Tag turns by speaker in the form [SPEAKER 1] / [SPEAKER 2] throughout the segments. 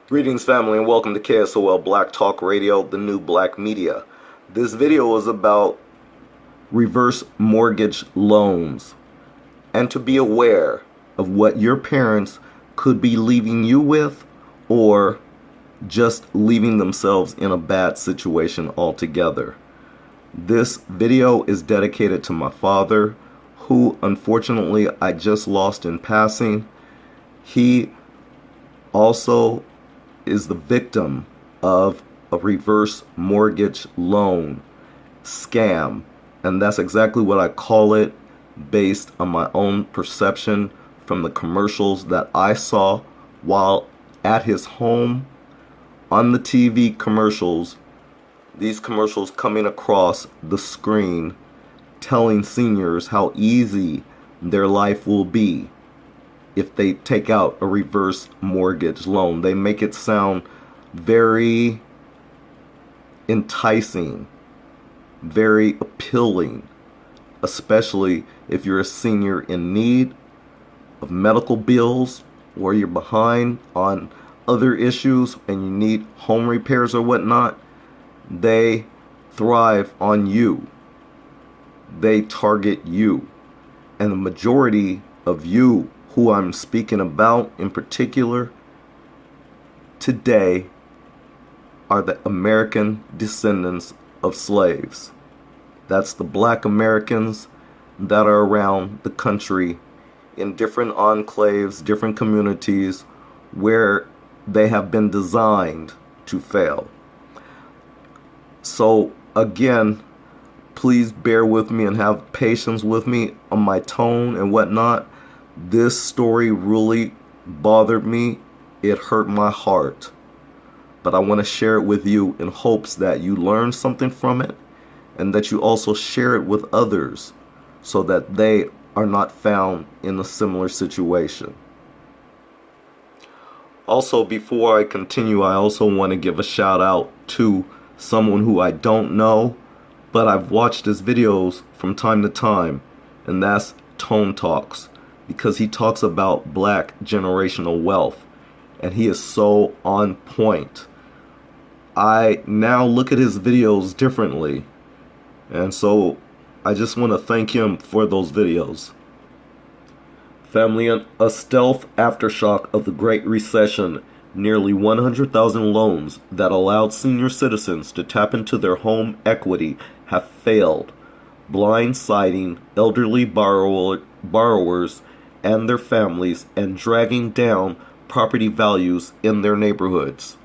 [SPEAKER 1] Greetings, family, and welcome to KSOL Black Talk Radio, the new black media. This video is about reverse mortgage loans and to be aware of what your parents could be leaving you with or just leaving themselves in a bad situation altogether. This video is dedicated to my father, who unfortunately I just lost in passing. He also is the victim of a reverse mortgage loan scam, and that's exactly what I call it, based on my own perception from the commercials that I saw while at his home on the TV commercials. These commercials coming across the screen telling seniors how easy their life will be if they take out a reverse mortgage loan. They make it sound very enticing, very appealing, especially if you're a senior in need of medical bills or you're behind on other issues and you need home repairs or whatnot. They thrive on you. They target you. And the majority of you who I'm speaking about in particular today are the American descendants of slaves. That's the black Americans that are around the country in different enclaves, different communities where they have been designed to fail. So again, please bear with me and have patience with me on my tone and whatnot. This story really bothered me. It hurt my heart. But I want to share it with you in hopes that you learn something from it and that you also share it with others so that they are not found in a similar situation. Also, before I continue, I also want to give a shout out to someone who I don't know, but I've watched his videos from time to time, and that's Tone Talks, because he talks about black generational wealth, and he is so on point. I now look at his videos differently, and so I just want to thank him for those videos. Family, a stealth aftershock of the Great Recession, nearly 100,000 loans that allowed senior citizens to tap into their home equity have failed, blindsiding elderly borrowers and their families and dragging down property values in their neighborhoods.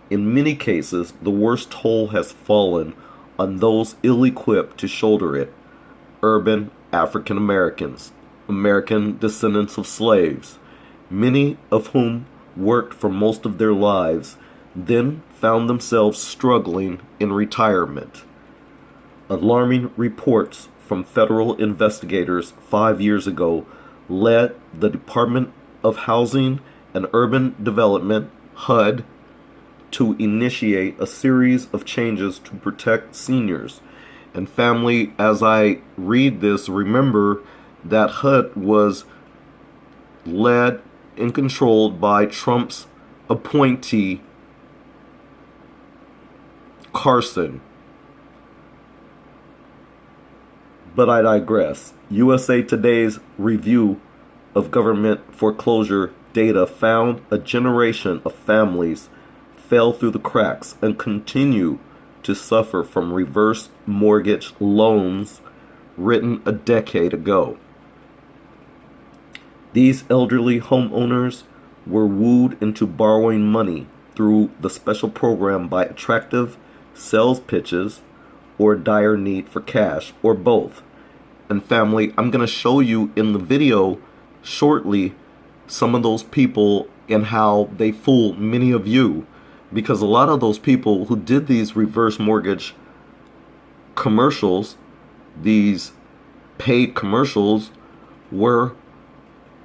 [SPEAKER 1] In many cases, the worst toll has fallen on those ill-equipped to shoulder it: urban African Americans, American descendants of slaves, many of whom worked for most of their lives, then found themselves struggling in retirement. Alarming reports from federal investigators 5 years ago led the Department of Housing and Urban Development, HUD, to initiate a series of changes to protect seniors. And family, as I read this, remember that HUD was led and controlled by Trump's appointee, Carson. But I digress. USA Today's review of government foreclosure data found a generation of families fell through the cracks and continue to suffer from reverse mortgage loans written a decade ago. These elderly homeowners were wooed into borrowing money through the special program by attractive sales pitches or dire need for cash, or both. And family, I'm going to show you in the video shortly some of those people and how they fooled many of you, because a lot of those people who did these reverse mortgage commercials, these paid commercials, were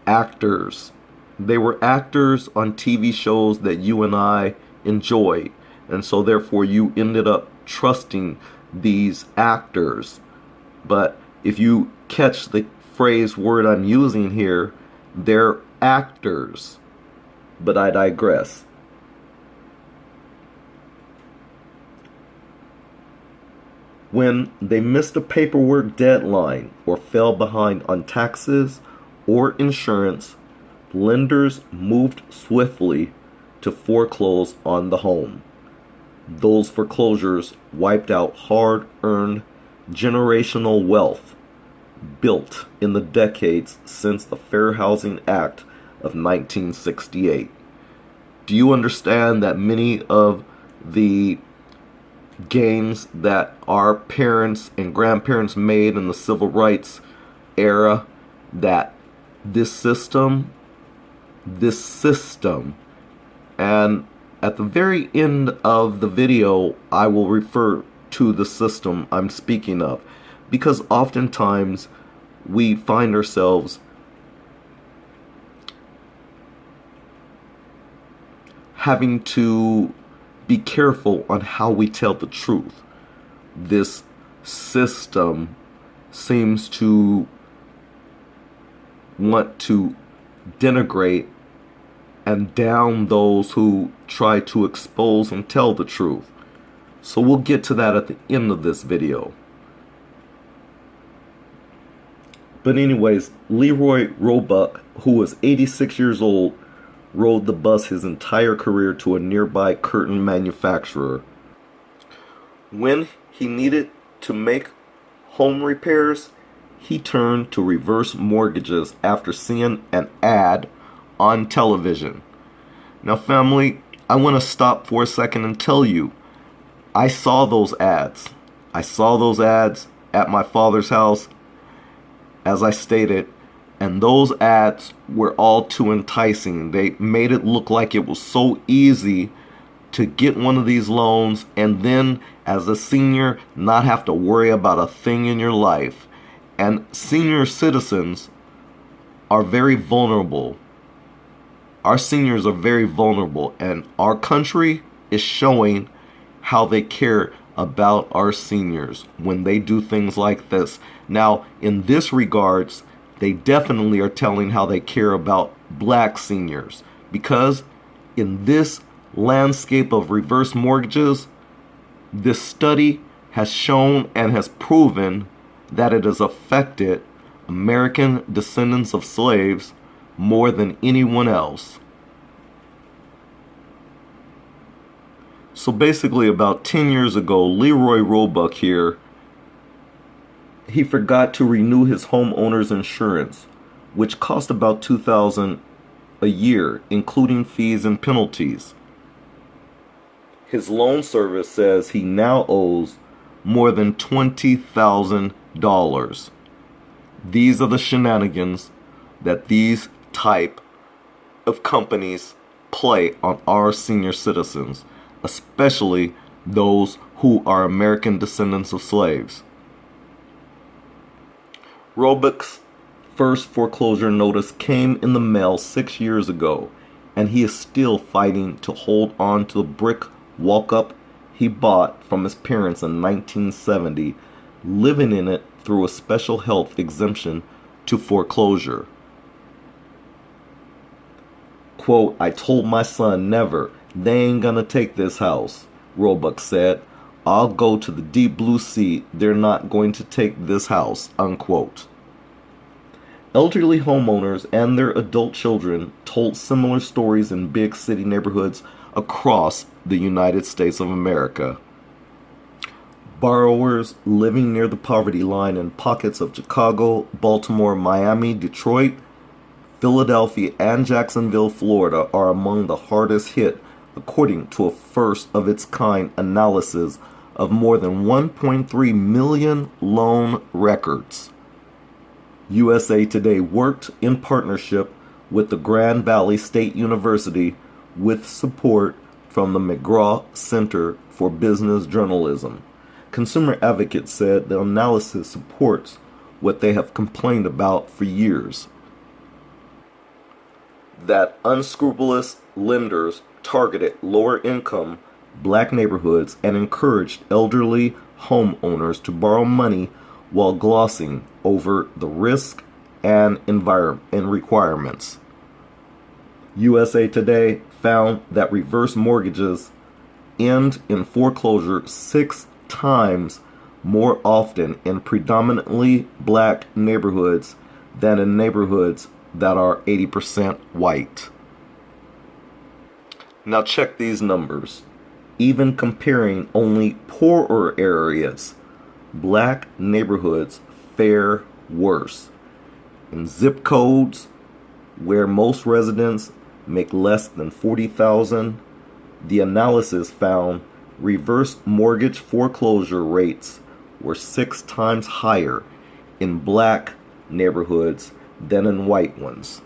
[SPEAKER 1] actors. They were actors on TV shows that you and I enjoyed, and so therefore you ended up trusting these actors. But if you catch the phrase word I'm using here, they're actors. but I digress. When they missed a paperwork deadline or fell behind on taxes or insurance, lenders moved swiftly to foreclose on the home. Those foreclosures wiped out hard-earned generational wealth built in the decades since the Fair Housing Act of 1968. Do you understand that many of the gains that our parents and grandparents made in the civil rights era, that this system, and at the very end of the video, I will refer to the system I'm speaking of, because oftentimes we find ourselves having to be careful on how we tell the truth. This system seems to want to denigrate and down those who try to expose and tell the truth. So we'll get to that at the end of this video. But anyways, Leroy Roebuck, who was 86 years old, rode the bus his entire career to a nearby curtain manufacturer. When he needed to make home repairs, he turned to reverse mortgages after seeing an ad on television. Now, family, I want to stop for a second and tell you, I saw those ads. I saw those ads at my father's house, as I stated, and those ads were all too enticing. They made it look like it was so easy to get one of these loans and then, as a senior, not have to worry about a thing in your life. And senior citizens are very vulnerable. Our seniors are very vulnerable, and our country is showing how they care about our seniors when they do things like this. Now, in this regards, they definitely are telling how they care about black seniors, because in this landscape of reverse mortgages, this study has shown and has proven that it has affected American descendants of slaves more than anyone else. So basically, about 10 years ago, Leroy Roebuck here, he forgot to renew his homeowner's insurance, which cost about $2,000 a year, including fees and penalties. His loan service says he now owes more than $20,000. These are the shenanigans that these type of companies play on our senior citizens, especially those who are American descendants of slaves. Roebuck's first foreclosure notice came in the mail 6 years ago, and he is still fighting to hold on to the brick walk-up he bought from his parents in 1970, living in it through a special health exemption to foreclosure. Quote, "I told my son never, they ain't gonna take this house," Roebuck said. "I'll go to the deep blue sea, they're not going to take this house," unquote. Elderly homeowners and their adult children told similar stories in big city neighborhoods across the United States of America. Borrowers living near the poverty line in pockets of Chicago, Baltimore, Miami, Detroit, Philadelphia, and Jacksonville, Florida are among the hardest hit, according to a first-of-its-kind analysis of more than 1.3 million loan records. USA Today worked in partnership with the Grand Valley State University with support from the McGraw Center for Business Journalism. Consumer Advocate said the analysis supports what they have complained about for years, that unscrupulous lenders targeted lower-income black neighborhoods and encouraged elderly homeowners to borrow money while glossing over the risk and environment and requirements. USA Today found that reverse mortgages end in foreclosure 6 times more often in predominantly black neighborhoods than in neighborhoods that are 80% white. Now check these numbers. Even comparing only poorer areas, black neighborhoods fare worse. In zip codes where most residents make less than $40,000, the analysis found reverse mortgage foreclosure rates were 6 times higher in black neighborhoods than in white ones.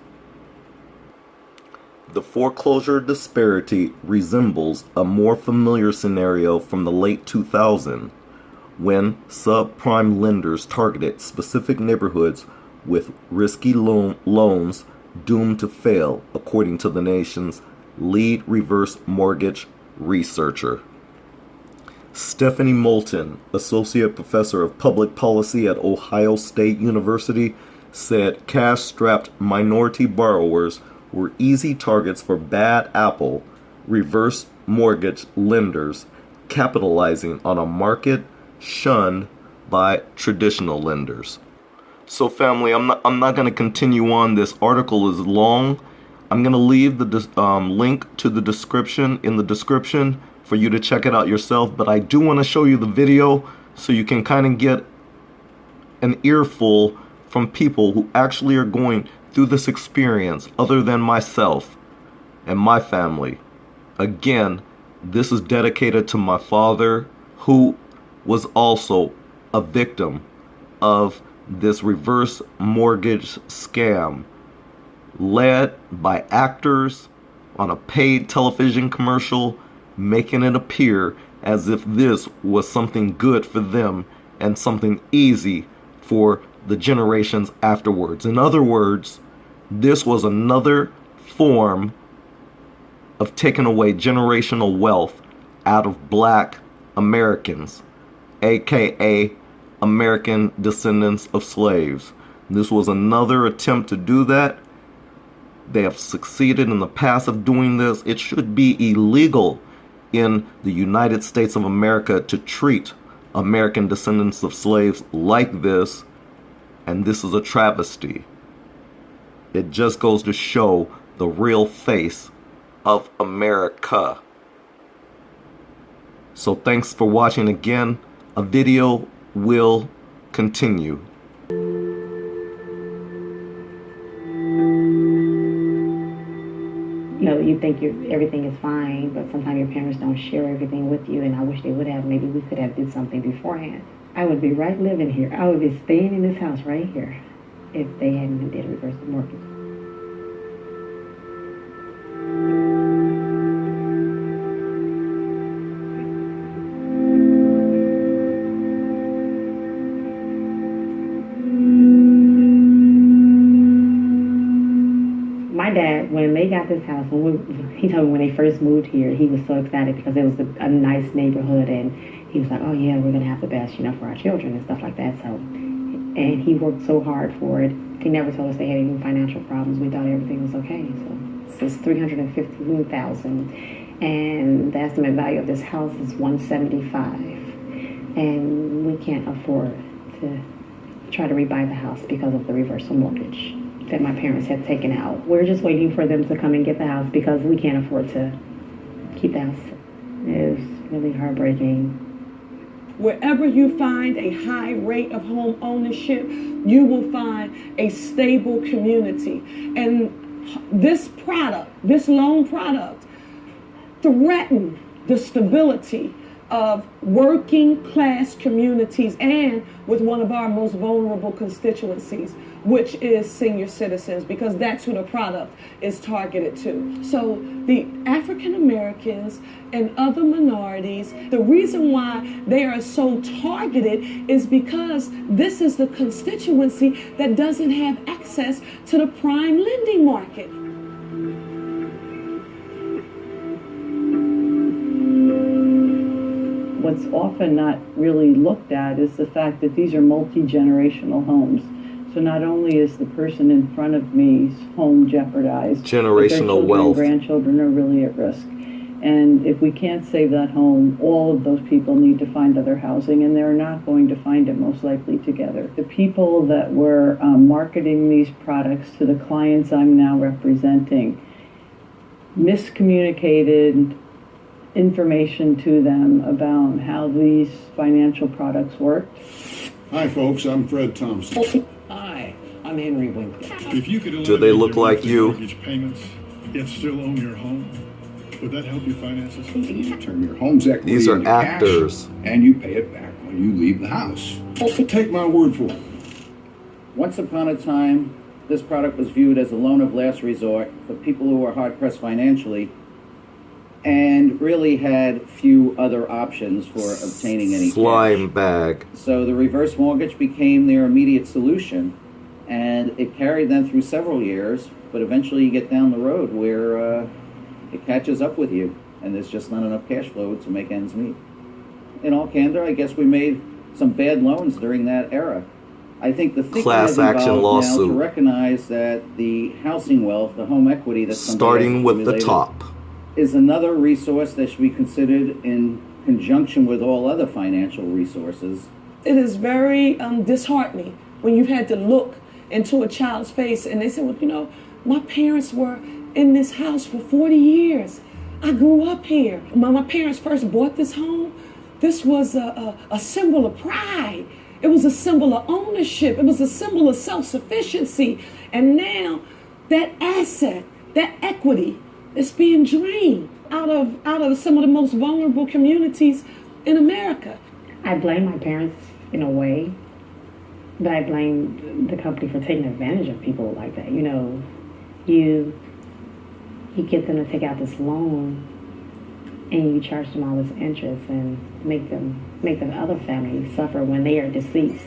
[SPEAKER 1] The foreclosure disparity resembles a more familiar scenario from the late 2000s when subprime lenders targeted specific neighborhoods with risky loans doomed to fail, according to the nation's lead reverse mortgage researcher. Stephanie Moulton, associate professor of public policy at Ohio State University, said cash-strapped minority borrowers were easy targets for bad apple reverse mortgage lenders capitalizing on a market shunned by traditional lenders. So family, I'm not going to continue on. This article is long. I'm going to leave the link to the description in the description for you to check it out yourself, but I do want to show you the video so you can kind of get an earful from people who actually are going through this experience other than myself and my family. Again, this is dedicated to my father, who was also a victim of this reverse mortgage scam led by actors on a paid television commercial, making it appear as if this was something good for them and something easy for the generations afterwards. In other words, this was another form of taking away generational wealth out of black Americans, aka American descendants of slaves. This was another attempt to do that. They have succeeded in the past of doing this. It should be illegal in the United States of America to treat American descendants of slaves like this, and this is a travesty. It just goes to show the real face of America. So thanks for watching again. A video will continue.
[SPEAKER 2] You know, you think everything is fine, but sometimes your parents don't share everything with you, and I wish they would have. Maybe we could have did something beforehand. I would be right living here. I would be staying in this house right here if they hadn't did a reverse mortgage. My dad, when they got this house, he told me when they first moved here, he was so excited because it was a nice neighborhood, and he was like, oh yeah, we're going to have the best, for our children and stuff like that. So, and he worked so hard for it. He never told us they had any financial problems. We thought everything was okay. So it's $315,000, and the estimate value of this house is $175,000, and we can't afford to try to rebuy the house because of the reversal mortgage that my parents had taken out. We're just waiting for them to come and get the house because we can't afford to keep the house. It was really heartbreaking.
[SPEAKER 3] Wherever you find a high rate of home ownership, you will find a stable community. And this product, this loan product, threatened the stability of working class communities and with one of our most vulnerable constituencies, which is senior citizens, because that's who the product is targeted to. So the African Americans and other minorities, the reason why they are so targeted is because this is the constituency that doesn't have access to the prime lending market.
[SPEAKER 4] What's often not really looked at is the fact that these are multi-generational homes. So not only is the person in front of me's home jeopardized, but their
[SPEAKER 1] Generational
[SPEAKER 4] children
[SPEAKER 1] wealth.
[SPEAKER 4] and grandchildren are really at risk. And if we can't save that home, all of those people need to find other housing, and they're not going to find it most likely together. The people that were marketing these products to the clients I'm now representing miscommunicated information to them about how these financial products work.
[SPEAKER 5] Hi folks, I'm Fred Thompson.
[SPEAKER 6] Hi, I'm Henry Winkler.
[SPEAKER 5] If you could
[SPEAKER 1] Do they
[SPEAKER 5] eliminate
[SPEAKER 1] look
[SPEAKER 5] your
[SPEAKER 1] like
[SPEAKER 5] monthly
[SPEAKER 1] you?
[SPEAKER 5] mortgage payments, yet still own your home, would that help your finances?
[SPEAKER 7] You turn your home's equity
[SPEAKER 1] These are
[SPEAKER 7] into
[SPEAKER 1] actors.
[SPEAKER 7] cash, and you pay it back when you leave the house.
[SPEAKER 5] Take my word for it.
[SPEAKER 8] Once upon a time, this product was viewed as a loan of last resort for people who were hard-pressed financially and really had few other options for obtaining any
[SPEAKER 1] Slime
[SPEAKER 8] cash.
[SPEAKER 1] bag.
[SPEAKER 8] So the reverse mortgage became their immediate solution, and it carried them through several years, but eventually you get down the road where it catches up with you, and there's just not enough cash flow to make ends meet. In all candor, I guess we made some bad loans during that era. I think the thinking
[SPEAKER 1] Class
[SPEAKER 8] is
[SPEAKER 1] action
[SPEAKER 8] involved now to
[SPEAKER 1] lawsuit.
[SPEAKER 8] recognize that the housing wealth, the home equity that somebody
[SPEAKER 1] Starting
[SPEAKER 8] has
[SPEAKER 1] with the
[SPEAKER 8] accumulated
[SPEAKER 1] top.
[SPEAKER 8] is another resource that should be considered in conjunction with all other financial resources.
[SPEAKER 3] It is very disheartening when you've had to look into a child's face and they say, well, you know, my parents were in this house for 40 years. I grew up here. When my parents first bought this home, this was a symbol of pride. It was a symbol of ownership. It was a symbol of self-sufficiency. And now that asset, that equity is being drained out of some of the most vulnerable communities in America.
[SPEAKER 2] I blame my parents in a way, but I blame the company for taking advantage of people like that. You know, you get them to take out this loan and you charge them all this interest and make the other family suffer when they are deceased.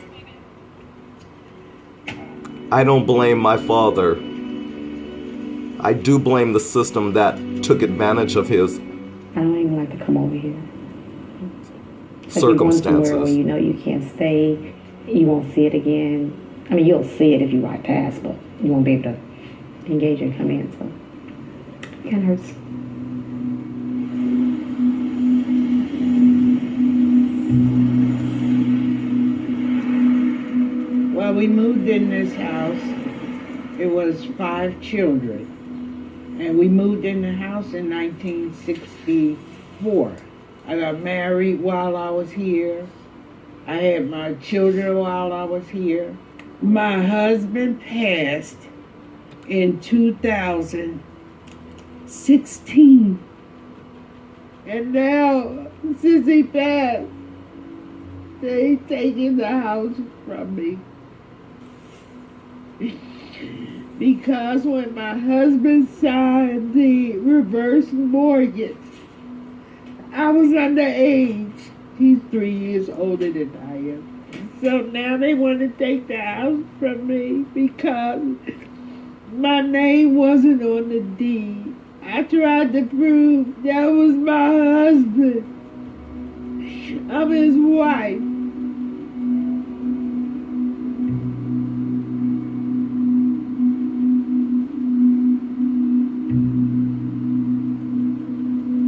[SPEAKER 1] I don't blame my father. I do blame the system that took advantage of his
[SPEAKER 2] I don't even like to come over here. Like you're going somewhere
[SPEAKER 1] circumstances.
[SPEAKER 2] where you know you can't stay, you won't see it again. I mean, you'll see it if you ride past, but you won't be able to engage and come in, so it kind of hurts.
[SPEAKER 9] Well, we moved in this house. It was 5 children. And we moved in the house in 1964. I got married while I was here. I had my children while I was here. My husband passed in 2016. And now, since he passed, they taking the house from me. Because when my husband signed the reverse mortgage, I was underage. He's 3 years older than I am. So now they want to take the house from me because my name wasn't on the deed. I tried to prove that was my husband. I'm his wife.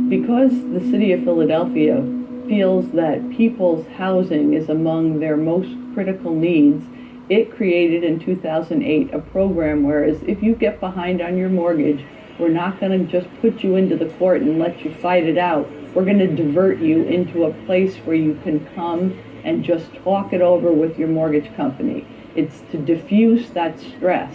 [SPEAKER 4] Because the city of Philadelphia feels that people's housing is among their most critical needs, it created in 2008 a program whereas if you get behind on your mortgage, we're not going to just put you into the court and let you fight it out. We're going to divert you into a place where you can come and just talk it over with your mortgage company. It's to diffuse that stress.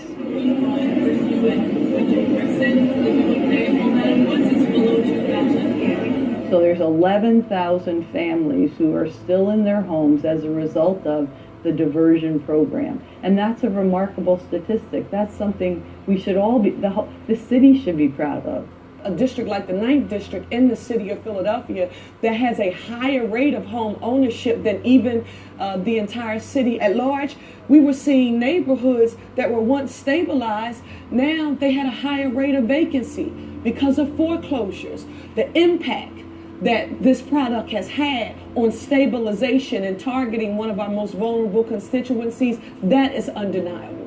[SPEAKER 4] So there's 11,000 families who are still in their homes as a result of the diversion program. And that's a remarkable statistic. That's something we should all be, the city should be proud of.
[SPEAKER 3] A district like the 9th District in the city of Philadelphia that has a higher rate of home ownership than even the entire city at large. We were seeing neighborhoods that were once stabilized, now they had a higher rate of vacancy because of foreclosures. The impact that this product has had on stabilization and targeting one of our most vulnerable constituencies, that is undeniable.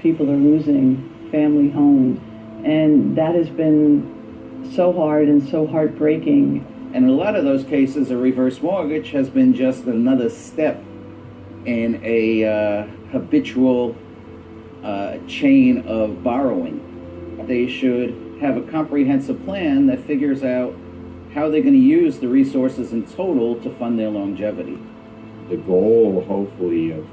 [SPEAKER 4] people are losing family homes. And that has been so hard and so heartbreaking.
[SPEAKER 8] And in a lot of those cases, a reverse mortgage has been just another step in a habitual chain of borrowing. They should have a comprehensive plan that figures out how they're going to use the resources in total to fund their longevity.
[SPEAKER 10] The goal, hopefully, of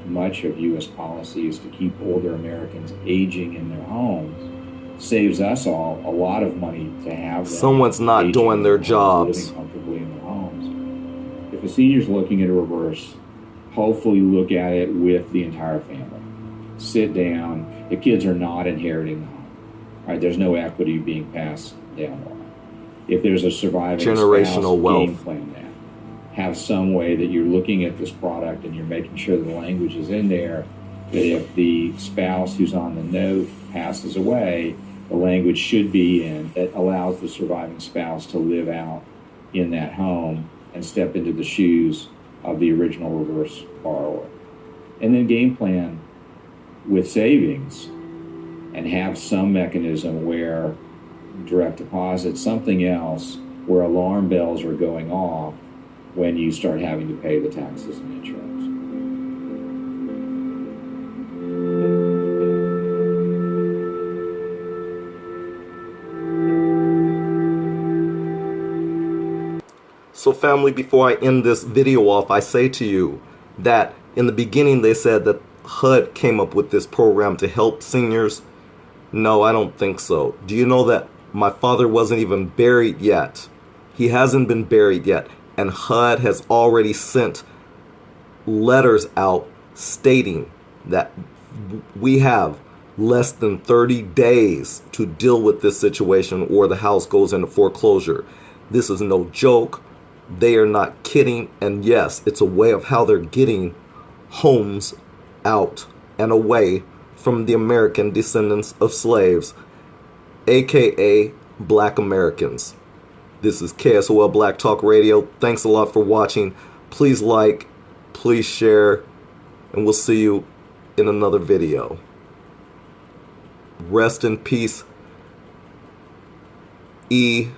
[SPEAKER 10] much of U.S. policy is to keep older Americans aging in their homes. Saves us all a lot of money to have them.
[SPEAKER 1] Someone's not
[SPEAKER 10] aging
[SPEAKER 1] doing
[SPEAKER 10] in
[SPEAKER 1] their
[SPEAKER 10] homes,
[SPEAKER 1] jobs.
[SPEAKER 10] living comfortably in their homes. If a senior's looking at a reverse, hopefully look at it with the entire family. Sit down. The kids are not inheriting the home. Right? There's no equity being passed down. If there's a surviving
[SPEAKER 1] Generational
[SPEAKER 10] spouse,
[SPEAKER 1] wealth.
[SPEAKER 10] game plan that. Have some way that you're looking at this product and you're making sure the language is in there, that if the spouse who's on the note passes away, the language should be in that allows the surviving spouse to live out in that home and step into the shoes of the original reverse borrower. And then game plan with savings and have some mechanism where direct deposit, something else, where alarm bells are going off when you start having to pay the taxes and insurance.
[SPEAKER 1] So family, before I end this video off, I say to you that in the beginning they said that HUD came up with this program to help seniors. No, I don't think so. Do you know that my father wasn't even buried yet? He hasn't been buried yet. And HUD has already sent letters out stating that we have less than 30 days to deal with this situation or the house goes into foreclosure. This is no joke. They are not kidding. And yes, it's a way of how they're getting homes out and away from the American descendants of slaves, aka Black Americans. This is KSOL Black Talk Radio. Thanks a lot for watching. Please like, please share, and we'll see you in another video. Rest in peace, E.L.J.